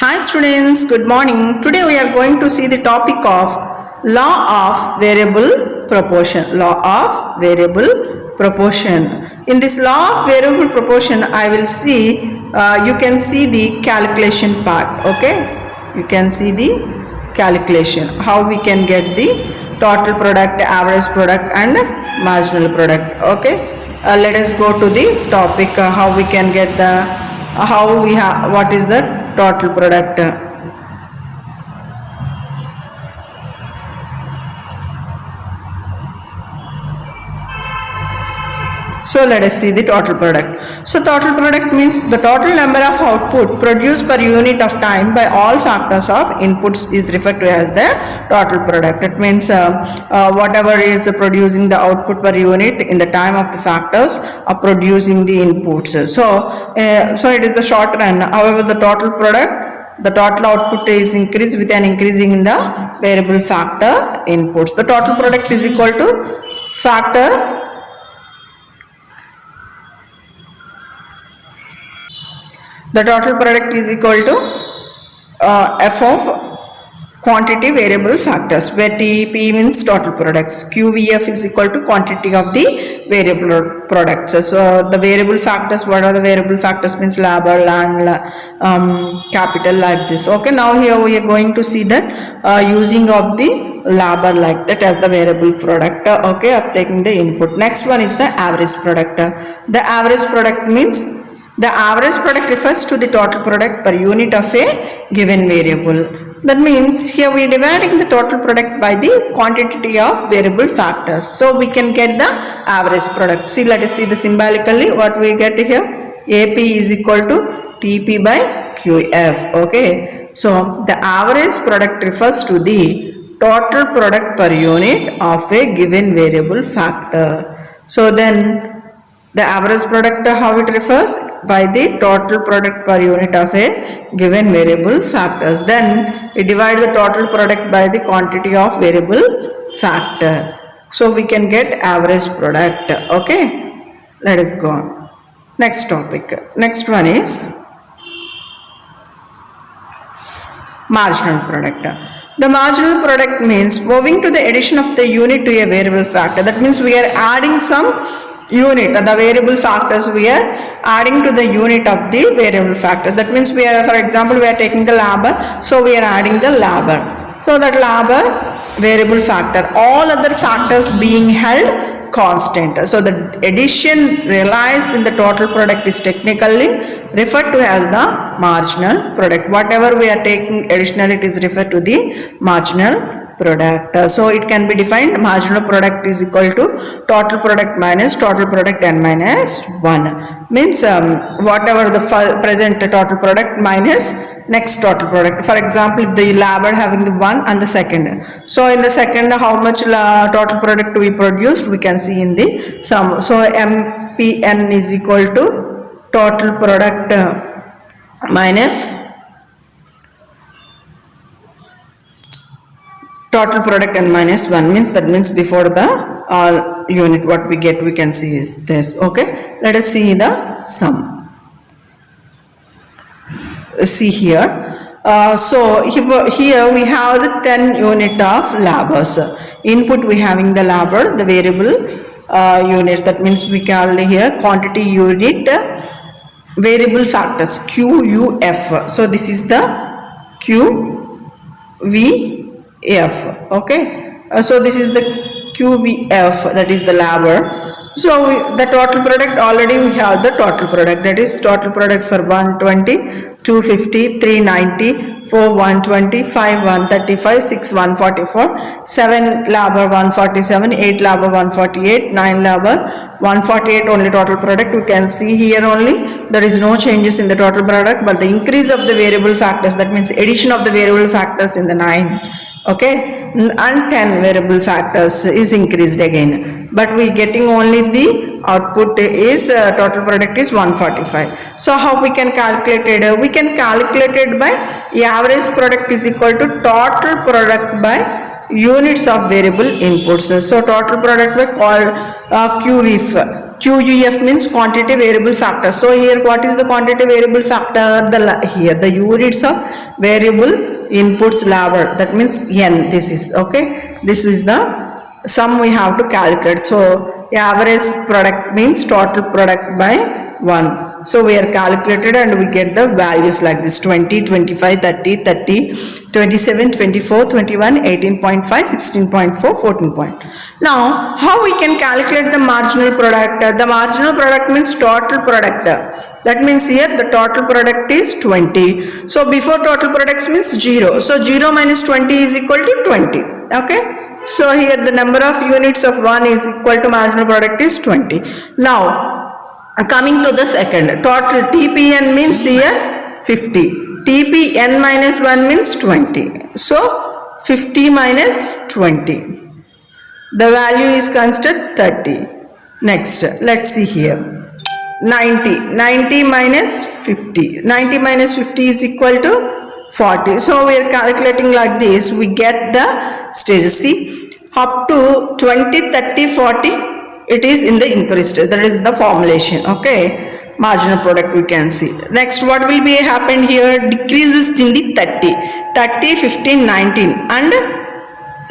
Hi students, good morning. Today we are going to see the topic of law of variable proportion. Law of variable proportion. In this law of variable proportion, I will see, you can see the calculation part. Okay, you can see the calculation. How we can get the total product, average product and marginal product. Okay, let us go to the topic. How we can get the what is the total product. So let us see the total product. So total product means the total number of output produced per unit of time by all factors of inputs is referred to as the total product. It means whatever is producing the output per unit in the time of the factors of producing the inputs. So it is the short run. However, the total product, the total output is increased with an increasing in the variable factor inputs. The total product is equal to factor the total product is equal to f of quantity variable factors, where TP means total products, QVF is equal to quantity of the variable products. So the variable factors, what are the variable factors means labor, land, capital, like this. Okay, now here we are going to see that using of the labor like that as the variable product, okay, of taking the input. Next one is the average product. The average product means the average product refers to the total product per unit of a given variable. That means here we are dividing the total product by the quantity of variable factors. So we can get the average product. See, let us see the symbolically what we get here. AP is equal to TP by QF. Okay. So the average product refers to the total product per unit of a given variable factor. So then the average product, how it refers? By the total product per unit of a given variable factors. Then we divide the total product by the quantity of variable factor. So we can get average product. Okay, let us go on. Next topic. Next one is marginal product. The marginal product means owing to the addition of the unit to a variable factor. That means we are adding some unit, the variable factors we are adding to the unit of the variable factors. That means we are, for example, we are taking the labor, so we are adding the labor. So that labor variable factor, all other factors being held constant. So the addition realized in the total product is technically referred to as the marginal product. Whatever we are taking additional, it is referred to the marginal product. So it can be defined, marginal product is equal to total product minus total product n minus 1. Means whatever the present total product minus next total product. For example, if the labor having the 1 and the second. So in the second, how much total product we produced, we can see in the sum. So MPN is equal to total product minus total product n minus 1, means that means before the unit what we get, we can see is this. Okay, let us see the sum. See here, so here we have the 10 unit of labors. Input we having the labor, the variable units, that means we call here quantity unit variable factors QUF. So this is the QVF. Okay, so this is the QVF, that is the labor. So the total product, already we have the total product, that is total product for 120, 250, 390, 4 120, 5 135, 6 144, 7 labor 147, 8 labor 148, 9 labor 148, only total product. We can see here only there is no changes in the total product, but the increase of the variable factors, that means addition of the variable factors in the 9. Okay, and 10 variable factors is increased again, but we getting only the output is total product is 145. So how we can calculate it? We can calculate it by average product is equal to total product by units of variable inputs. So total product by called QVF. QUF means quantity variable factor. So here what is the quantity variable factor? Here the units of variable inputs labor, that means n. This is okay, this is the sum we have to calculate. So average product means total product by 1. So we are calculated and we get the values like this: 20, 25, 30, 30, 27, 24, 21, 18.5, 16.4, 14. Now how we can calculate the marginal product? The marginal product means total product. That means here the total product is 20. So before total products means 0. So 0 minus 20 is equal to 20. Okay. So here the number of units of 1 is equal to marginal product is 20. Now coming to the second, total TPN means here 50. TPN minus 1 means 20. So 50 minus 20. The value is considered 30. Next, let's see here. 90. 90 minus 50. 90 minus 50 is equal to 40. So we are calculating like this. We get the stages. See, up to 20, 30, 40, it is in the increased stage. That is the formulation. Okay. Marginal product we can see. Next, what will be happened here? Decreases in the 30. 30, 15, 19. And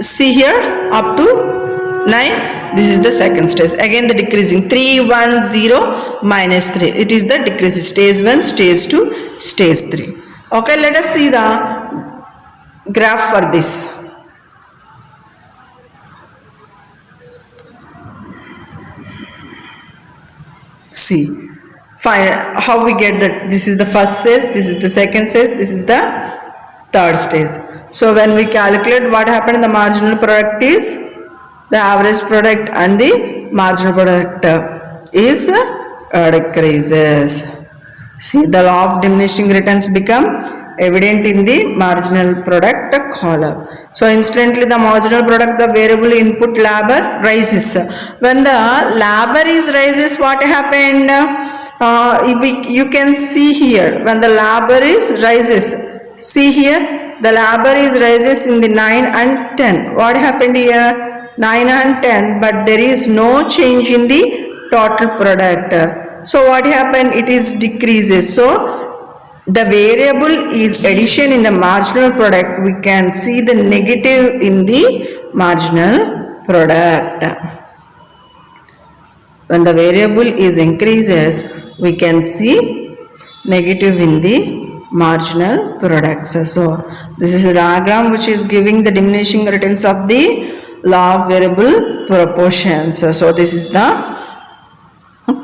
see here up to 9, this is the second stage. Again the decreasing, 3, 1, 0, minus 3. It is the decreasing, stage 1, stage 2, stage 3. Okay, let us see the graph for this. See, how we get that? This is the first stage, this is the second stage, this is the third stage. So when we calculate what happened, the marginal product is the average product and the marginal product is decreases. See, the law of diminishing returns become evident in the marginal product column. So instantly the marginal product, the variable input labor rises. When the labor is rises, what happened? You can see here when the labor is rises. See here, the labor is rises in the 9 and 10. What happened here? 9 and 10, but there is no change in the total product. So what happened? It is decreases. So the variable is addition in the marginal product. We can see the negative in the marginal product. When the variable is increases, we can see negative in the marginal products. So this is a diagram which is giving the diminishing returns of the law of variable proportions. So this is the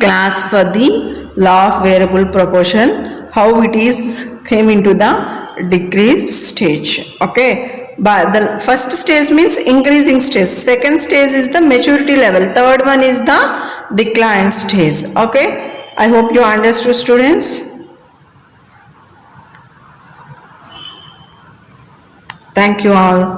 class for the law of variable proportion, how it is came into the decrease stage. Okay, but the first stage means increasing stage, second stage is the maturity level, third one is the decline stage. Okay, I hope you understood, students. Thank you all.